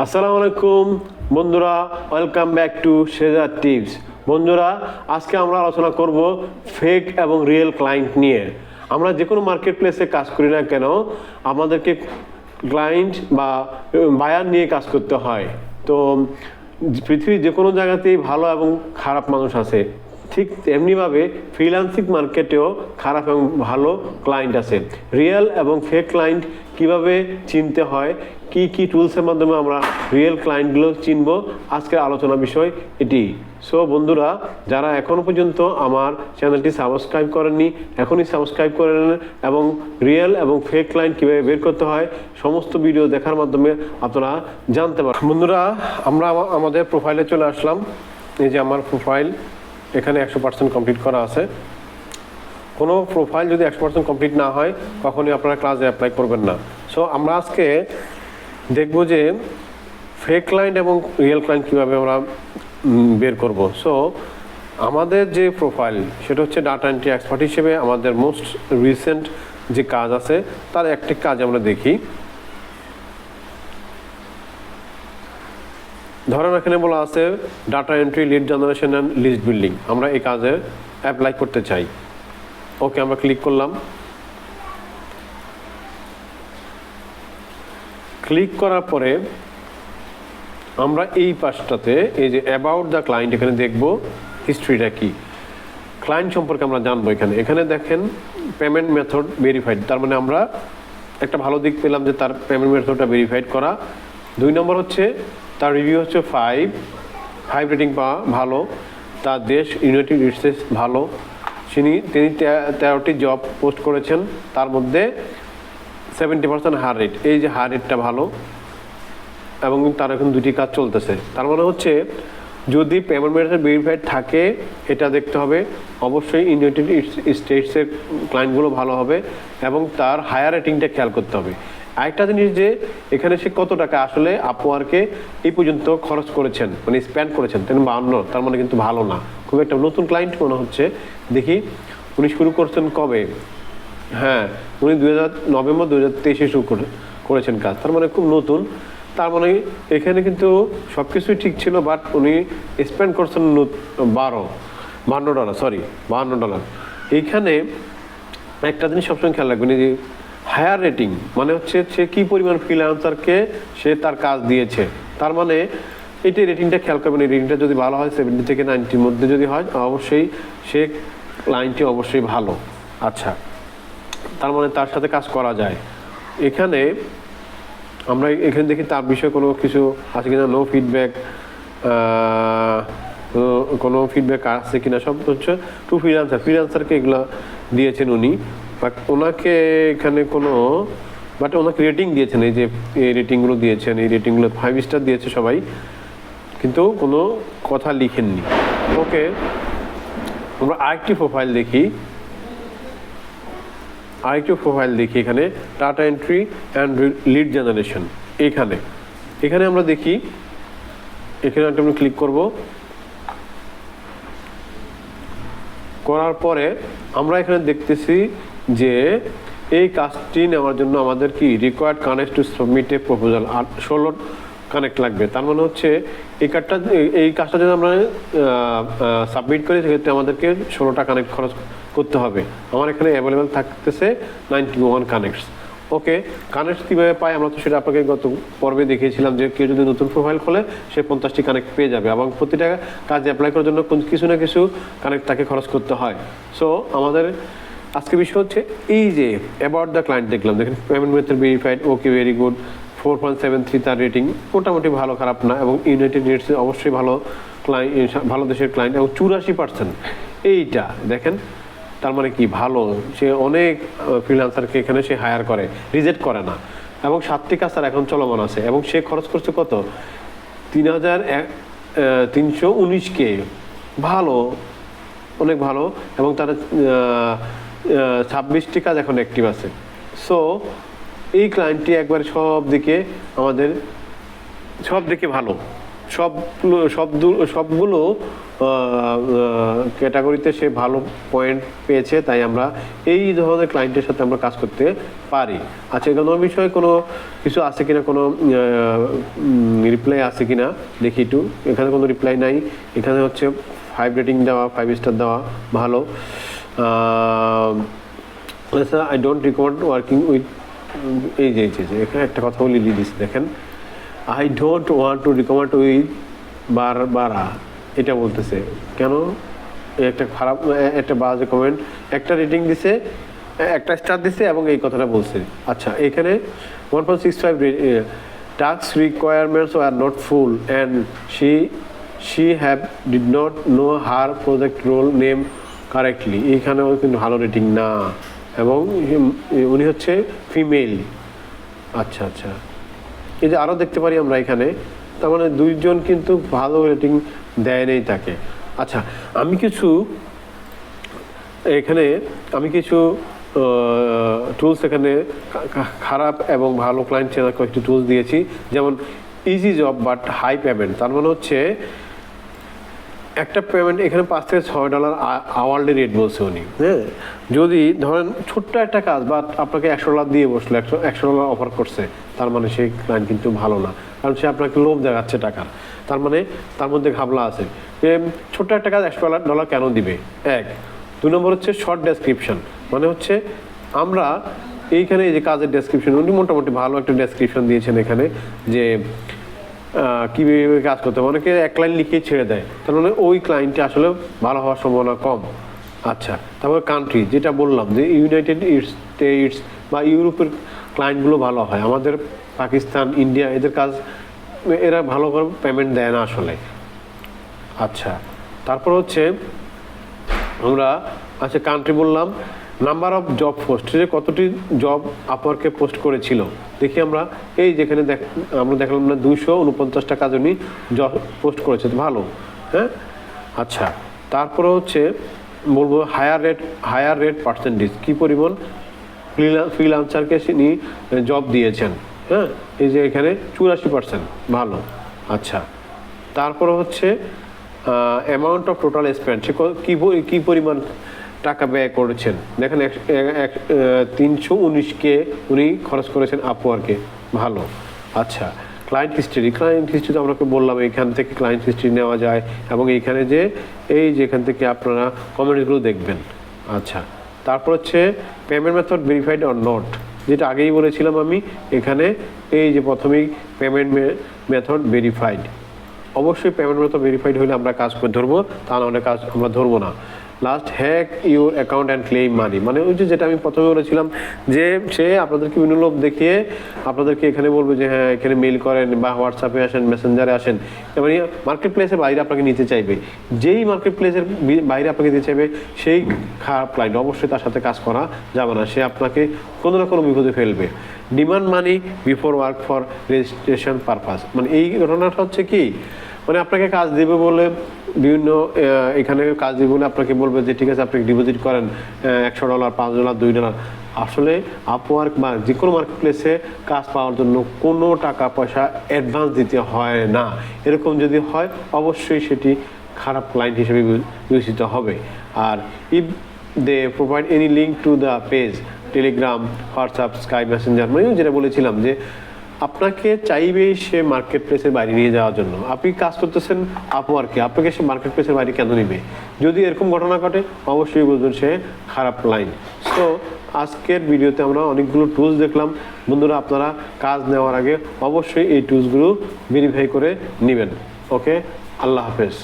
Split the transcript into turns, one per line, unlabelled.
আসসালামু আলাইকুম বন্ধুরা, ওয়েলকাম ব্যাক টু শেজার টিপস। বন্ধুরা, আজকে আমরা আলোচনা করব ফেক এবং রিয়েল ক্লায়েন্ট নিয়ে। আমরা যে কোনো মার্কেট প্লেসে কাজ করি না কেন, আমাদেরকে ক্লায়েন্ট বা বায়ার নিয়ে কাজ করতে হয়। তো পৃথিবীর যে কোনো জায়গাতেই ভালো এবং খারাপ মানুষ আছে, ঠিক তেমনিভাবে ফ্রিল্যান্সিং মার্কেটেও খারাপ এবং ভালো ক্লায়েন্ট আছে। রিয়েল এবং ফেক ক্লায়েন্ট কিভাবে চিনতে হয়, কি কি টুলসের মাধ্যমে আমরা রিয়েল ক্লায়েন্টগুলো চিনব, আজকের আলোচনা বিষয় এটি। সো বন্ধুরা, যারা এখনও পর্যন্ত আমার চ্যানেলটি সাবস্ক্রাইব করেননি, এখনই সাবস্ক্রাইব করে নেন এবং রিয়েল এবং ফেক ক্লায়েন্ট কীভাবে বের করতে হয় সমস্ত ভিডিও দেখার মাধ্যমে আপনারা জানতে পারেন। বন্ধুরা, আমরা আমাদের প্রোফাইলে চলে আসলাম। এই যে আমার প্রোফাইল, এখানে 100% কমপ্লিট করা আছে। কোনো প্রোফাইল যদি 100% কমপ্লিট না হয়, কখনই আপনারা ক্লাসে অ্যাপ্লাই করবেন না। সো আমরা আজকে দেখব যে ফেক ক্লায়েন্ট এবং রিয়েল ক্লায়েন্ট কীভাবে আমরা বের করব। সো আমাদের যে প্রোফাইল, সেটা হচ্ছে ডাটা এন্ট্রি এক্সপার্ট হিসেবে আমাদের মোস্ট রিসেন্ট যে কাজ আছে তার একটি কাজ আমরা দেখি। ধরেন এখানে বলা আছে data entry, lead generation and list building. আমরা এই কাজে অ্যাপ্লাই করতে চাই। ওকে, আমরা ক্লিক করলাম। ক্লিক করার পরে আমরা এই পাশটাতে এই যে অ্যাবাউট দ্য ক্লায়েন্ট, এখানে দেখব হিস্ট্রিটা কি, ক্লায়েন্ট সম্পর্কে আমরা জানবো। এখানে দেখেন পেমেন্ট মেথড ভেরিফাইড, তার মানে আমরা একটা ভালো দিক পেলাম যে তার পেমেন্ট মেথডটা ভেরিফাইড করা। 2 নম্বর হচ্ছে তার রিভিউ হচ্ছে 5 রেটিং পাওয়া, ভালো। তার দেশ ইউনাইটেড স্টেটস, ভালো। তিনি 13টি জব পোস্ট করেছেন, তার মধ্যে 70% হার রেট। এই যে হার রেটটা ভালো এবং তার এখন 2টি কাজ চলতেছে। তার মানে হচ্ছে যদি পেমেন্ট মেথড ভেরিফাইড থাকে, এটা দেখতে হবে অবশ্যই ইউনাইটেড স্টেটসের ক্লায়েন্টগুলো ভালো হবে এবং তার হায়ার রেটিংটা খেয়াল করতে হবে। আরেকটা জিনিস যে এখানে সে কত টাকা আসলে আপওয়ার্কে এই পর্যন্ত খরচ করেছেন, মানে স্পেন্ড করেছেন, 52, তার মানে কিন্তু ভালো না, খুব একটা নতুন ক্লায়েন্ট মনে হচ্ছে। দেখি উনি শুরু করছেন কবে। হ্যাঁ, উনি নভেম্বর 2023 শুরু করেছেন কাজ, তার মানে খুব নতুন। তার মানে এখানে কিন্তু সব কিছুই ঠিক ছিল, বাট উনি স্পেন্ড করছেন $52। এইখানে একটা জিনিস সবসময় খেয়াল রাখবেন, যে হায়ার রেটিং মানে হচ্ছে সে কী পরিমাণ ফ্রিল্যান্সারকে সে তার কাজ দিয়েছে। তার মানে এইটাই রেটিংটা খেয়াল করবেন। এই রেটিংটা যদি ভালো হয়, 70 থেকে 90-র মধ্যে যদি হয়, অবশ্যই সে ক্লায়েন্টটি অবশ্যই ভালো। আচ্ছা, তার মানে তার সাথে কাজ করা যায়। এখানে আমরা এখানে দেখি তার বিষয়ে কোনো কিছু আছে কিনা, নো ফিডব্যাক, কোনো ফিডব্যাক আছে কিনা, সব হচ্ছে টু ফ্রিল্যান্সারকে এগুলো দিয়েছেন উনি। বাট ওনাকে এখানে কোনো ওনাকে রেটিং দিয়েছেন, এই যে এই রেটিংগুলো দিয়েছেন, এই রেটিংগুলো 5 স্টার দিয়েছে সবাই, কিন্তু কোনো কথা লিখেননি। ওকে, আমরা আরেকটি প্রোফাইল দেখি। এখানে data entry and lead generation. এখানে আমরা দেখি, এখানে আমরা ক্লিক করব। করার পরে আমরা এখানে দেখতেছি যে এই কাজটি নেওয়ার জন্য আমাদের কি required connect to submit a proposal, আর 16 কানেক্ট লাগবে। তার মানে হচ্ছে এই কাজটা যদি আমরা সাবমিট করি, সেক্ষেত্রে আমাদেরকে 16টা কানেক্ট খরচ করতে হবে। আমার এখানে অ্যাভেলেবেল থাকতেছে 91 কানেক্টস। ওকে, কানেক্ট কীভাবে পাই আমরা তো সেটা আপনাকে গত পর্বে দেখিয়েছিলাম, যে কেউ যদি নতুন প্রোফাইল খোলে সে 50টি কানেক্ট পেয়ে যাবে এবং প্রতিটা কাজে অ্যাপ্লাই করার জন্য কিছু না কিছু কানেক্ট তাকে খরচ করতে হয়। সো আমাদের আজকে বিষয় হচ্ছে এই যে অ্যাবাউট দ্য ক্লায়েন্ট দেখলাম, দেখেন পেমেন্ট মেথড ভেরিফাইড, ওকে, ভেরি গুড, 4.73 তার রেটিং, মোটামুটি ভালো, খারাপ না। এবং ইউনাইটেড স্টেটসে অবশ্যই ভালো ক্লায়েন্ট, ভালো দেশের ক্লায়েন্ট, এবং 84%। এইটা দেখেন, তার মানে কি ভালো, সে অনেক ফ্রিল্যান্সারকে এখানে সে হায়ার করে, রিজেক্ট করে না। এবং 7টি কাজ তার এখন চলমান আছে এবং সে খরচ করছে কত, 3,319K, ভালো, অনেক ভালো। এবং তার 26টি কাজ এখন অ্যাক্টিভ আছে। সো এই ক্লায়েন্টটি একবার সব দিকে ভালো। সবগুলো ক্যাটাগরিতে সে ভালো পয়েন্ট পেয়েছে, তাই আমরা এই ধরনের ক্লায়েন্টের সাথে আমরা কাজ করতে পারি। আচ্ছা, কোনো বিষয়ে কোনো কিছু আছে কিনা, কোনো রিপ্লাই আছে কিনা দেখি একটু। এখানে কোনো রিপ্লাই নাই। এখানে হচ্ছে 5 রেটিং দেওয়া, 5 স্টার দেওয়া, ভালো। I don't recommend working with, এই যে এখানে একটা কথা বলে দিয়েছি দেখেন, I don't want to recommend with Barbara, এটা বলতেছে কেন? একটা খারাপ, একটা বাজে কমেন্ট, একটা রেটিং দিছে, একটা স্টার দিছে এবং এই কথাটা বলছে। আচ্ছা, এখানে 1.65 task requirements are not full and she did not know her project role name correctly, এইখানেও কিন্তু ভালো রেটিং না, এবং উনি হচ্ছে ফিমেল। আচ্ছা, এই যে আরও দেখতে পারি আমরা এখানে, তার মানে 2 জন কিন্তু ভালো রেটিং দেয় নেই তাকে। আচ্ছা, আমি কিছু টুলস এখানে খারাপ এবং ভালো ক্লায়েন্ট চেনার কয়েকটি টুলস দিয়েছি, যেমন easy job but high payment. তার মানে হচ্ছে একটা পেমেন্ট এখানে $5 থেকে $6 আওয়ারলি রেট বলছে উনি। হ্যাঁ, যদি ধরেন ছোট্ট একটা কাজ বা আপনাকে $100 দিয়ে বসলো, $100 অফার করছে, তার মানে সেই ক্লায়েন্ট কিন্তু ভালো না, কারণ সে আপনাকে লোভ দেখাচ্ছে টাকার। তার মানে তার মধ্যে ঘাবলা আছে যে ছোট্ট একটা কাজ $100 কেন দিবে, 1। 2 নম্বর হচ্ছে শর্ট ডেসক্রিপশন, মানে হচ্ছে আমরা এইখানে এই যে কাজের ডেসক্রিপশন, উনি মোটামুটি ভালো একটা ডেসক্রিপশন দিয়েছেন এখানে, যে কীভাবে কাজ করতে হবে। অনেকে 1 লাইন লিখেই ছেড়ে দেয়, তার মানে ওই ক্লায়েন্টটি আসলে ভালো হওয়ার সম্ভাবনা কম। আচ্ছা, তারপর কান্ট্রি, যেটা বললাম যে ইউনাইটেড স্টেটস বা ইউরোপের ক্লায়েন্টগুলো ভালো হয়, আমাদের পাকিস্তান, ইন্ডিয়া, এদের কাজ এরা ভালো করে পেমেন্ট দেয় না আসলে। আচ্ছা, তারপর হচ্ছে আমরা, আচ্ছা কান্ট্রি বললাম, নাম্বার অফ জব পোস্ট, যে কতটি জব আপওয়ার্কে পোস্ট করেছিল দেখি আমরা। এই যেখানে আমরা দেখলাম না 249টা কাজ উনি জব পোস্ট করেছে, ভালো। হ্যাঁ, আচ্ছা, তারপরে হচ্ছে বলবো হায়ার রেট পার্সেন্টেজ, কী পরিমাণ ফ্রিল্যান্সারকে তিনি জব দিয়েছেন। হ্যাঁ, এই যে এখানে 84%, ভালো। আচ্ছা, তারপরে হচ্ছে অ্যামাউন্ট অফ টোটাল স্পেন্ড, সে কী পরিমাণ টাকা ব্যয় করেছেন, দেখেন 319K উনি খরচ করেছেন আপওয়ার্কে, ভালো। আচ্ছা, ক্লায়েন্ট হিস্ট্রি তো আপনাকে বললাম এখান থেকে ক্লায়েন্ট হিস্ট্রি নেওয়া যায়, এবং এইখানে যে যেখান থেকে আপনারা কমেন্টগুলো দেখবেন। আচ্ছা, তারপর হচ্ছে payment method verified or not, যেটা আগেই বলেছিলাম আমি, এখানে এই যে প্রথমেই পেমেন্ট মেথড ভেরিফাইড, অবশ্যই পেমেন্ট মেথড ভেরিফাইড হলে আমরা কাজ করে ধরবো, তা নাহলে কাজ আমরা ধরবো না। Last, hack your account and claim money, মানে ওই যেটা আমি প্রথমে বলেছিলাম যে সে আপনাদেরকে বিভিন্ন লোভ দেখিয়ে আপনাদেরকে এখানে বলবে যে হ্যাঁ এখানে মেইল করেন বা হোয়াটসঅ্যাপে আসেন, মেসেঞ্জারে আসেন, মানে মার্কেট প্লেসের বাইরে আপনাকে নিতে চাইবে। যেই মার্কেট প্লেসের বাইরে আপনাকে নিতে চাইবে সেই খারাপ ক্লায়েন্ট, অবশ্যই তার সাথে কাজ করা যাবে না, সে আপনাকে কোনো না কোনো বিপদে ফেলবে। Demand money before work for registration purpose, মানে এই ঘটনাটা হচ্ছে কি, মানে আপনাকে কাজ দেবে বলে বিভিন্ন এখানে কাজ দেবে বলে আপনাকে বলবে যে ঠিক আছে আপনি ডিপোজিট করেন $100, $5, $2। আসলে আপওয়ার্ক বা যে কোনো মার্কেট প্লেসে কাজ পাওয়ার জন্য কোনো টাকা পয়সা অ্যাডভান্স দিতে হয় না। এরকম যদি হয় অবশ্যই সেটি খারাপ ক্লায়েন্ট হিসেবে বিবেচিত হবে। আর if they provide any link to the page, Telegram, WhatsApp, Skype, Messenger, মানে যেটা বলেছিলাম যে আপনাকে চাইবেই সে মার্কেট প্লেসের বাইরে নিয়ে যাওয়ার জন্য। আপনি কাজ করতেছেন আপওয়ার্কে, আপনাকে সে মার্কেট প্লেসের বাইরে কেন নিবে? যদি এরকম ঘটনা ঘটে অবশ্যই বুঝবেন সে খারাপ ক্লায়েন্ট। সো আজকের ভিডিওতে আমরা অনেকগুলো টুলস দেখলাম। বন্ধুরা, আপনারা কাজ নেওয়ার আগে অবশ্যই এই টুলসগুলো ভেরিফাই করে নেবেন। ওকে, আল্লাহ হাফেজ।